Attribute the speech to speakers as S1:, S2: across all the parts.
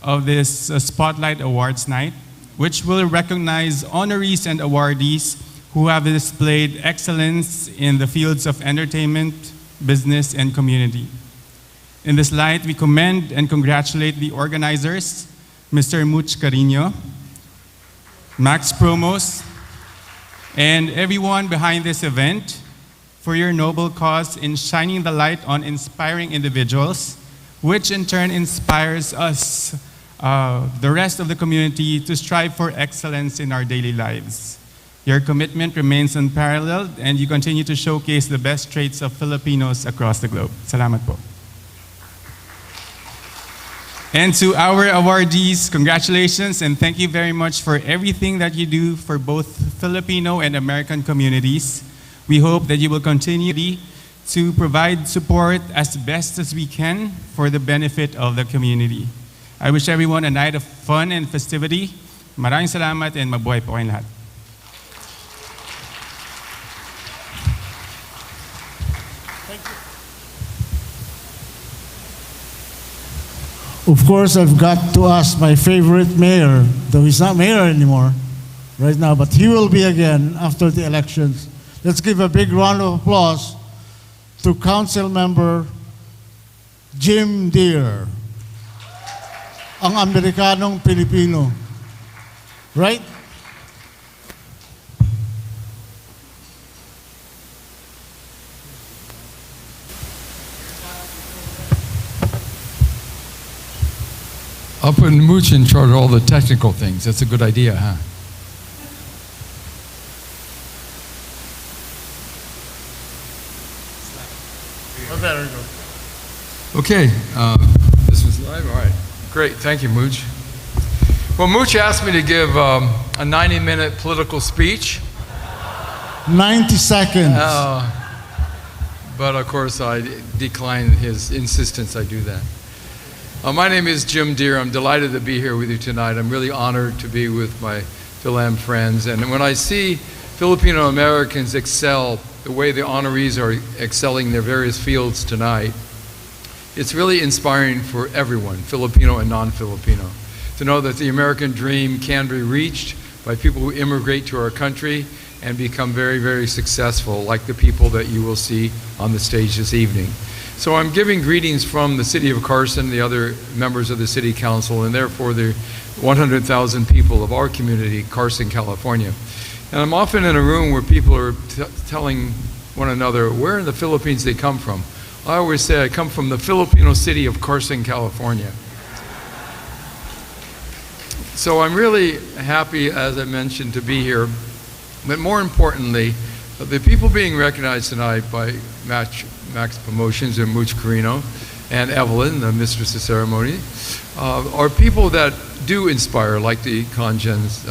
S1: of this Spotlight Awards Night, which will recognize honorees and awardees who have displayed excellence in the fields of entertainment, business, and community. In this light, we commend and congratulate the organizers, Mr. Much Carino, Max Promos, and everyone behind this event for your noble cause in shining the light on inspiring individuals, which in turn inspires us, the rest of the community, to strive for excellence in our daily lives. Your commitment remains unparalleled, and you continue to showcase the best traits of Filipinos across the globe. Salamat po. And to our awardees, congratulations and thank you very much for everything that you do for both Filipino and American communities. We hope that you will continue to provide support as best as we can for the benefit of the community. I wish everyone a night of fun and festivity. Maraming salamat and mabuhay po kayong lahat.
S2: Of course, I've got to ask my favorite mayor, though he's not mayor anymore right now, but he will be again after the elections. Let's give a big round of applause to Council Member Jim Deere, ang Amerikanong Pilipino. Right?
S3: I'll put Mooch in charge of all the technical things. That's a good idea, huh?
S2: Oh, there we go.
S3: Okay, this was live? All right, great, thank you, Mooch. Well, Mooch asked me to give a 90-minute political speech.
S2: 90 seconds.
S3: But of course, I declined his insistence I do that. My name is Jim Deere. I'm delighted to be here with you tonight. I'm really honored to be with my Philam friends. And when I see Filipino Americans excel the way the honorees are excelling in their various fields tonight, it's really inspiring for everyone, Filipino and non-Filipino, to know that the American dream can be reached by people who immigrate to our country and become very, very successful, like the people that you will see on the stage this evening. So I'm giving greetings from the city of Carson, the other members of the city council, and therefore the 100,000 people of our community, Carson, California. And I'm often in a room where people are telling one another where in the Philippines they come from. I always say I come from the Filipino city of Carson, California. So I'm really happy, as I mentioned, to be here. But more importantly, the people being recognized tonight by Max Promotions and Much Carino and Evelyn, the mistress of ceremony, are people that do inspire, like the Congen's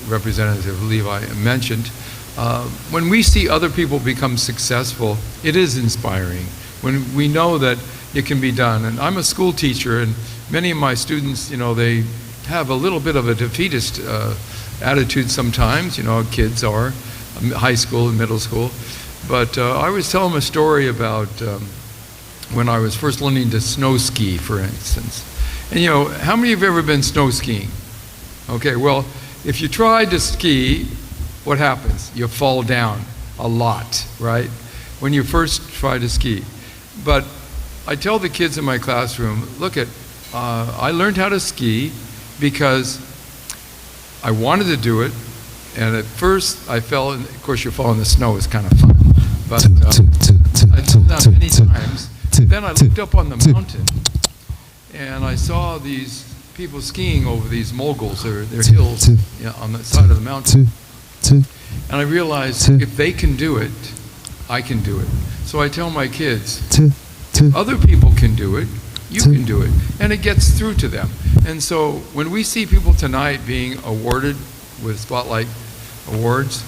S3: representative Levi mentioned. When we see other people become successful, it is inspiring. When we know that it can be done. And I'm a school teacher, and many of my students, you know, they have a little bit of a defeatist attitude sometimes, you know, kids are, high school and middle school. But I always tell them a story about when I was first learning to snow ski, for instance. And you know, how many of you have ever been snow skiing? Okay, well, if you try to ski, what happens? You fall down a lot, right? When you first try to ski. But I tell the kids in my classroom, look I learned how to ski because I wanted to do it, and at first I fell, and of course you fall in the snow is kind of fun. But I fell down many times. Then I looked up on the mountain, and I saw these people skiing over these moguls, or their hills, you know, on the side of the mountain. And I realized if they can do it, I can do it. So I tell my kids, if other people can do it, you can do it. And it gets through to them. And so when we see people tonight being awarded with Spotlight Awards,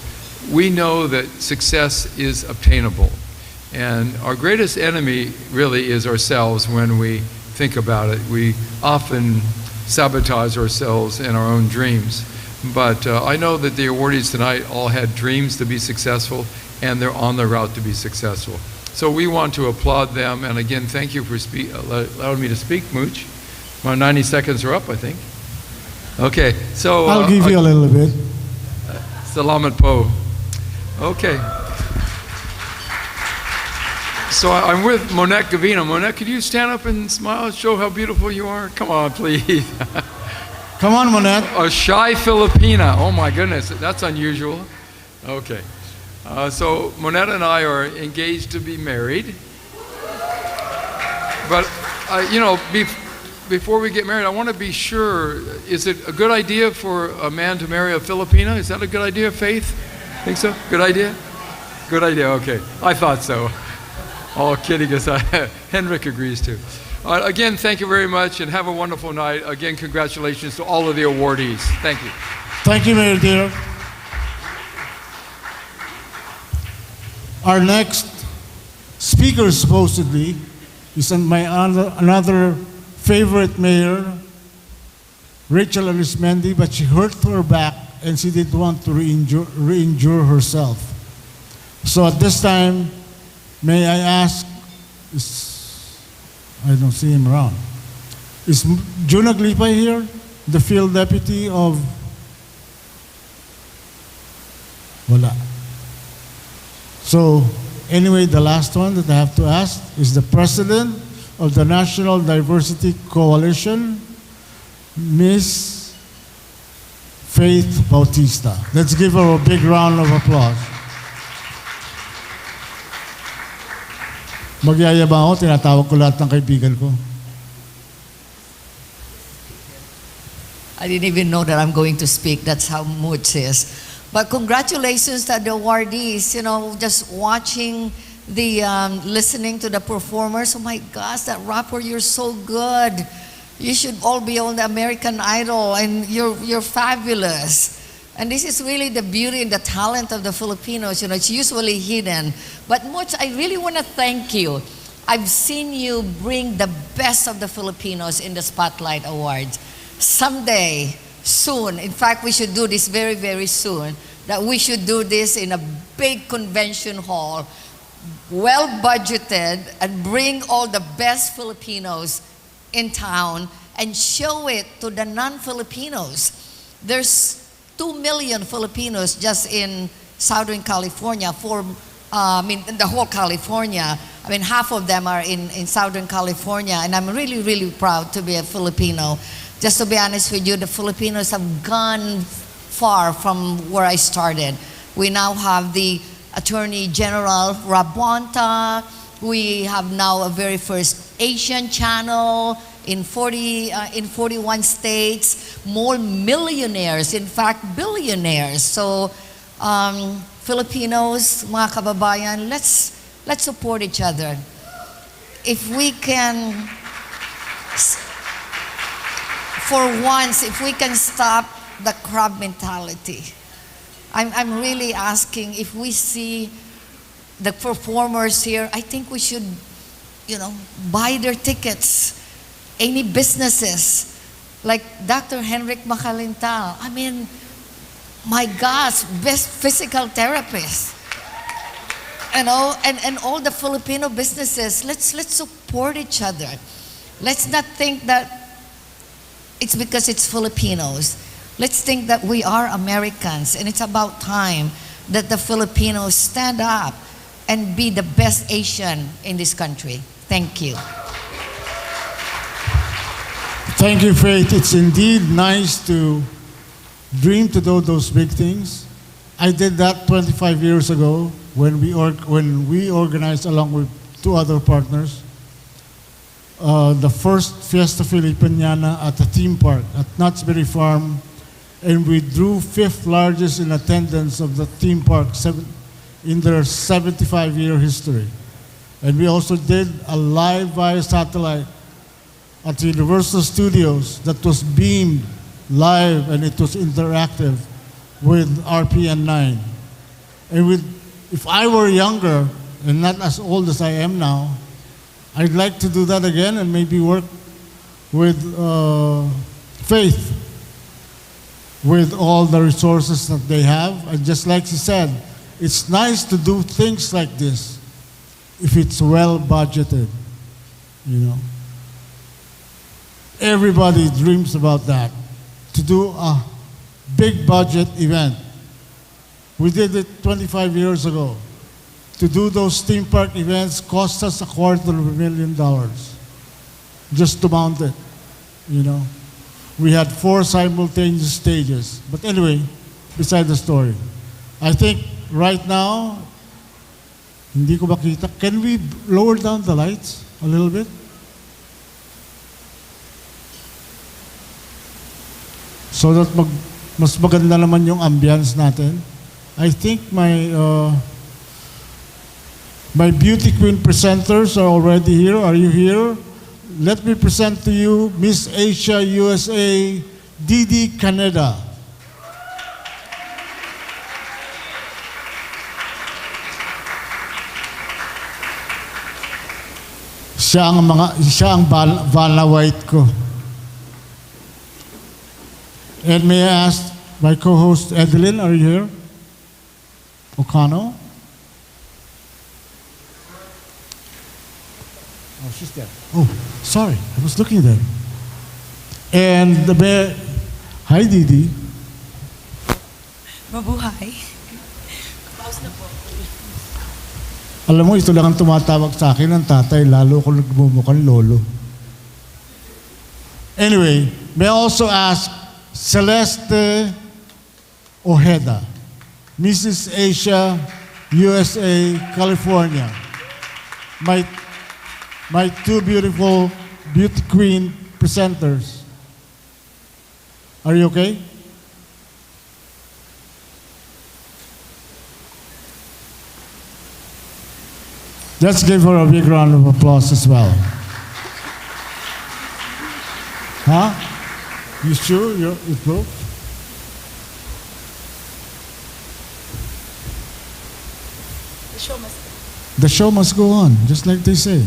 S3: we know that success is obtainable. And our greatest enemy really is ourselves when we think about it. We often sabotage ourselves and our own dreams. But I know that the awardees tonight all had dreams to be successful, and they're on the route to be successful. So we want to applaud them, and again, thank you for allowing me to speak, Mooch. My 90 seconds are up, I think. Okay, so...
S2: I'll give you a little bit.
S3: Salamat po. Okay. So I'm with Monette Gavino. Monette, could you stand up and smile and show how beautiful you are? Come on, please.
S2: Come on, Monette.
S3: A shy Filipina. Oh my goodness, that's unusual. Okay. So Monette and I are engaged to be married. But, before we get married, I want to be sure, is it a good idea for a man to marry a Filipina? Is that a good idea, Faith? Think so? Good idea? Good idea, okay. I thought so. All kidding aside, Henrik agrees too. Again, thank you very much and have a wonderful night. Again, congratulations to all of the awardees. Thank you.
S2: Thank you, Mayor Dear. Our next speaker, supposedly, is another favorite mayor, Rachel Arismendi, but she hurt her back and she didn't want to re-injure herself. So at this time, may I ask, I don't see him around. Is June Aglipa here, the field deputy of... Wala. So, anyway, the last one that I have to ask is the president of the National Diversity Coalition, Miss Faith Bautista. Let's give her a big round of applause. Magyayabang ako, tinatawag ko lahat ng kaibigan ko.
S4: I didn't even know that I'm going to speak. That's how Moods is. But congratulations to the awardees. Just watching listening to the performers. Oh my gosh, that rapper, you're so good. You should all be on the American Idol, and you're fabulous. And this is really the beauty and the talent of the Filipinos. It's usually hidden. But Moods, I really want to thank you. I've seen you bring the best of the Filipinos in the Spotlight Awards. Someday, soon, in fact, we should do this very, very soon, that we should do this in a big convention hall, well budgeted, and bring all the best Filipinos in town and show it to the non-Filipinos. There's 2 million Filipinos just in Southern California, in the whole California. Half of them are in Southern California, and I'm really, really proud to be a Filipino. Just to be honest with you, the Filipinos have gone far from where I started. We now have the Attorney General Rabonta. We have now a very first Asian channel in 41 states, more millionaires, in fact billionaires. So Filipinos, mga kababayan, let's support each other. If we can, for once, if we can stop the crab mentality. I'm really asking, if we see the performers here, I think we should, buy their tickets. Any businesses, like Dr. Henrik Macalintal. My gosh, best physical therapist. And all the Filipino businesses, let's support each other. Let's not think that it's because it's Filipinos. Let's think that we are Americans, and it's about time that the Filipinos stand up and be the best Asian in this country. Thank you.
S2: Thank you, Faith. It's indeed nice to dream to do those big things. I did that 25 years ago when we organized, along with 2 other partners, the first Fiesta Filipiniana at the theme park at Knott's Berry Farm, and we drew 5th largest in attendance of the theme park in their 75-year history. And we also did a live via satellite at Universal Studios that was beamed live, and it was interactive with RPN 9. And if I were younger and not as old as I am now, I'd like to do that again and maybe work with Faith with all the resources that they have. And just like she said, it's nice to do things like this if it's well budgeted, Everybody dreams about that. To do a big budget event. We did it 25 years ago. To do those theme park events cost us $250,000 just to mount it, you know. We had 4 simultaneous stages. But anyway, beside the story. I think right now, hindi ko makita. Can we lower down the lights a little bit? So that mas maganda naman yung ambience natin. I think my beauty queen presenters are already here. Are you here? Let me present to you Miss Asia USA, Didi Caneda. Siya ang Vanna White ko. And may I ask my co-host Edeline, are you here? Okano? Oh, she's there. Oh, sorry, I was looking there. And the mayor, hi Didi.
S5: Mabuhay.
S2: Alam mo, ito lang ang tumatawag sa akin ng tatay, lalo kung nagmumukhang lolo. Anyway, may I also ask Celeste Ojeda, Mrs. Asia, USA, California. My 2 beautiful beauty queen presenters. Are you okay? Let's give her a big round of applause as well. Huh? You sure you broke? The show must go on, just like they say.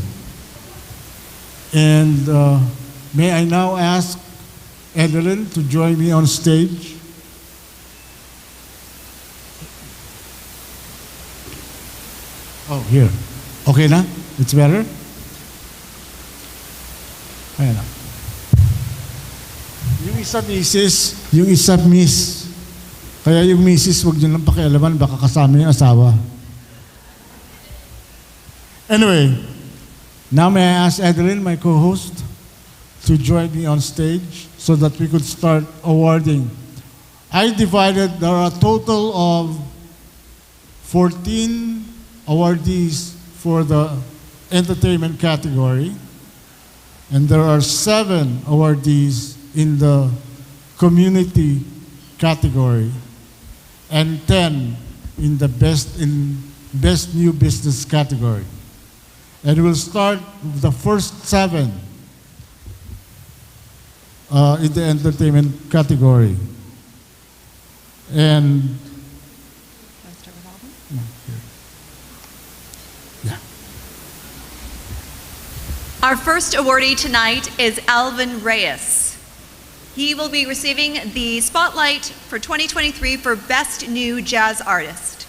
S2: And may I now ask Edeline to join me on stage? Oh, here. Okay na? It's better? Ayan na. Yung isa misis, yung isa miss. Kaya yung misis, huwag nyo lang pakialaman, baka kasama yung asawa. Anyway, now may I ask Edeline, my co-host, to join me on stage so that we could start awarding. There are a total of 14 awardees for the entertainment category, and there are 7 awardees in the community category, and 10 in the best new business category. And we'll start with the first 7 in the entertainment category. And
S5: Our first awardee tonight is Alvin Reyes. He will be receiving the Spotlight for 2023 for Best New Jazz Artist.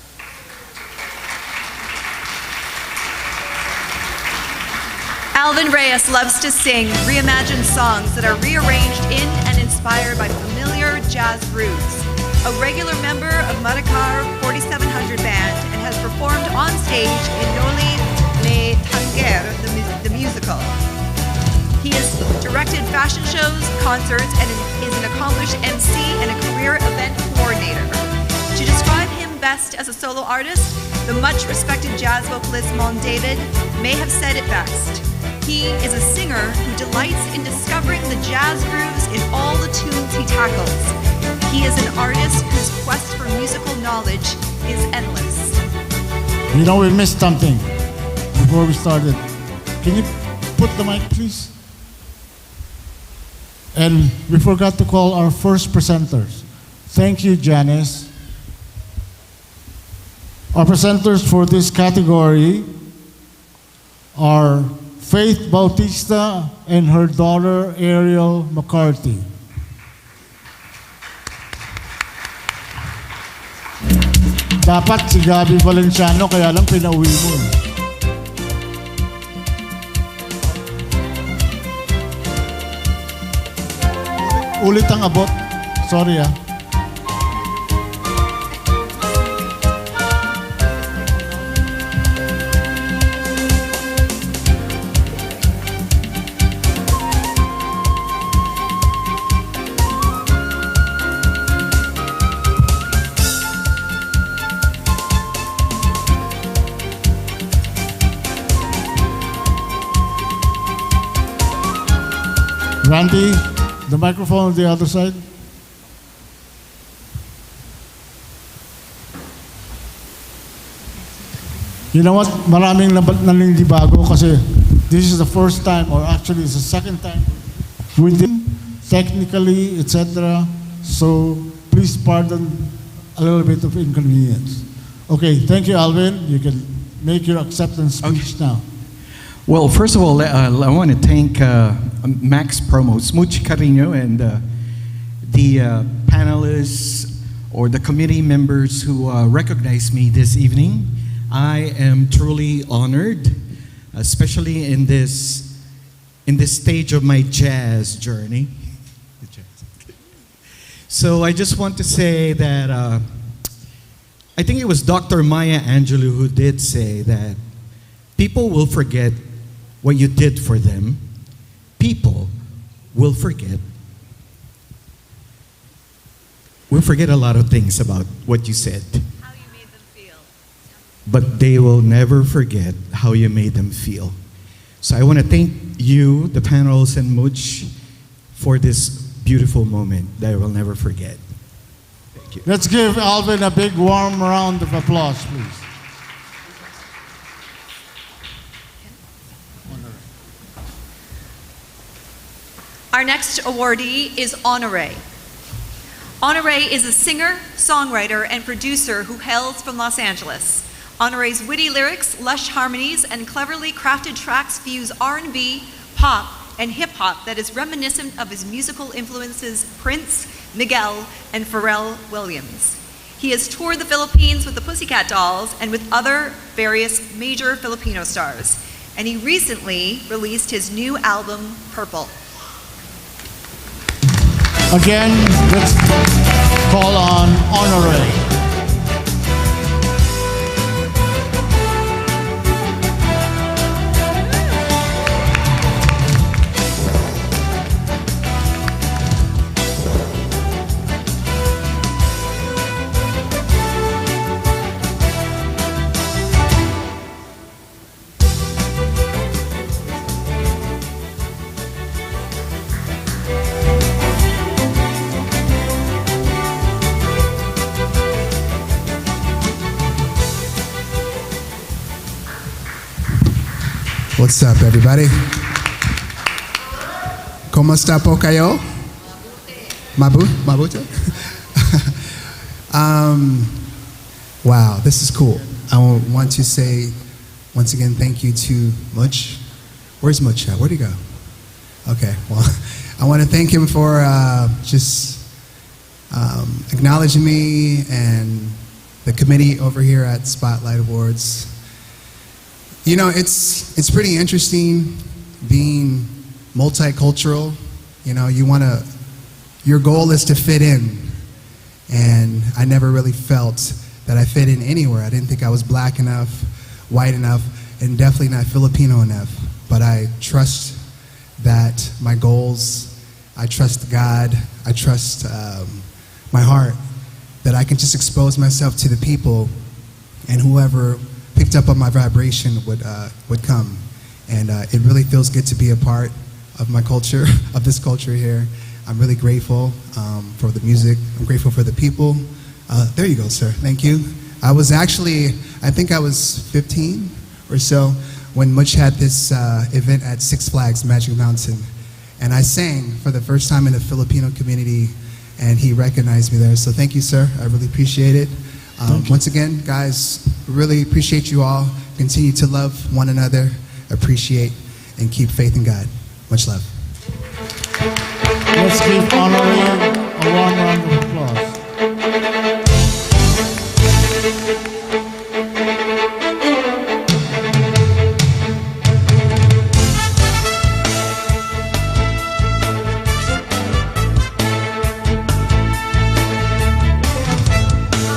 S5: Alvin Reyes loves to sing reimagined songs that are rearranged in and inspired by familiar jazz grooves. A regular member of Madakar 4700 Band and has performed on stage in Noli Me Tangere, the musical. He has directed fashion shows, concerts, and is an accomplished MC and a career event coordinator. To describe him best as a solo artist, the much-respected jazz vocalist Mon David may have said it best. He is a singer who delights in discovering the jazz grooves in all the tunes he tackles. He is an artist whose quest for musical knowledge is endless.
S2: you know, we missed something before we started. Can you put the mic, please? And we forgot to call our first presenters. Thank you, Janice. Our presenters for this category are Faith Bautista and her daughter Ariel McCarthy. Dapat si Gabby Valenciano, kaya lang pinauwi mo. ulit ang abot. Sorry ah. Randy, the microphone on the other side. You know what? Maraming naninibago kasi this is the first time, or actually it's the second time we did technically, etc. So please pardon a little bit of inconvenience. Okay, thank you, Alvin. You can make your acceptance speech now.
S6: Well, first of all, I want to thank Max Promo, Smooch Carino, and the panelists or the committee members who recognized me this evening. I am truly honored, especially in this stage of my jazz journey. So I just want to say that I think it was Dr. Maya Angelou who did say that people will forget what you did for them. People will forget. We'll forget a lot of things about what you said.
S5: How you made them feel.
S6: But they will never forget how you made them feel. So I want to thank you, the panels, and Much for this beautiful moment that I will never forget. Thank you.
S2: Let's give Alvin a big warm round of applause, please.
S5: Our next awardee is Honoré. Honoré is a singer, songwriter, and producer who hails from Los Angeles. Honoré's witty lyrics, lush harmonies, and cleverly crafted tracks fuse R&B, pop, and hip-hop that is reminiscent of his musical influences Prince, Miguel, and Pharrell Williams. He has toured the Philippines with the Pussycat Dolls and with other various major Filipino stars. And he recently released his new album, Purple.
S2: Again, let's call on Honoré.
S7: What's up, everybody? ¿Cómo está po kayo? Mabuti? Wow, this is cool. I want to say, once again, thank you to Much. Where's Much at? Where'd he go? Okay, well, I want to thank him for just acknowledging me and the committee over here at Spotlight Awards. You know, it's pretty interesting being multicultural. You know, your goal is to fit in. And I never really felt that I fit in anywhere. I didn't think I was black enough, white enough, and definitely not Filipino enough. But I trust that my goals, I trust God, I trust my heart, that I can just expose myself to the people, and whoever picked up on my vibration would come. And it really feels good to be a part of my culture, of this culture here. I'm really grateful for the music. I'm grateful for the people. There you go, sir. Thank you. I think I was 15 or so when Much had this event at Six Flags Magic Mountain. And I sang for the first time in the Filipino community, and he recognized me there. So thank you, sir. I really appreciate it. Once again, guys, really appreciate you all. Continue to love one another, appreciate, and keep faith in God. Much love.
S2: Let's give Honoré a warm round of applause.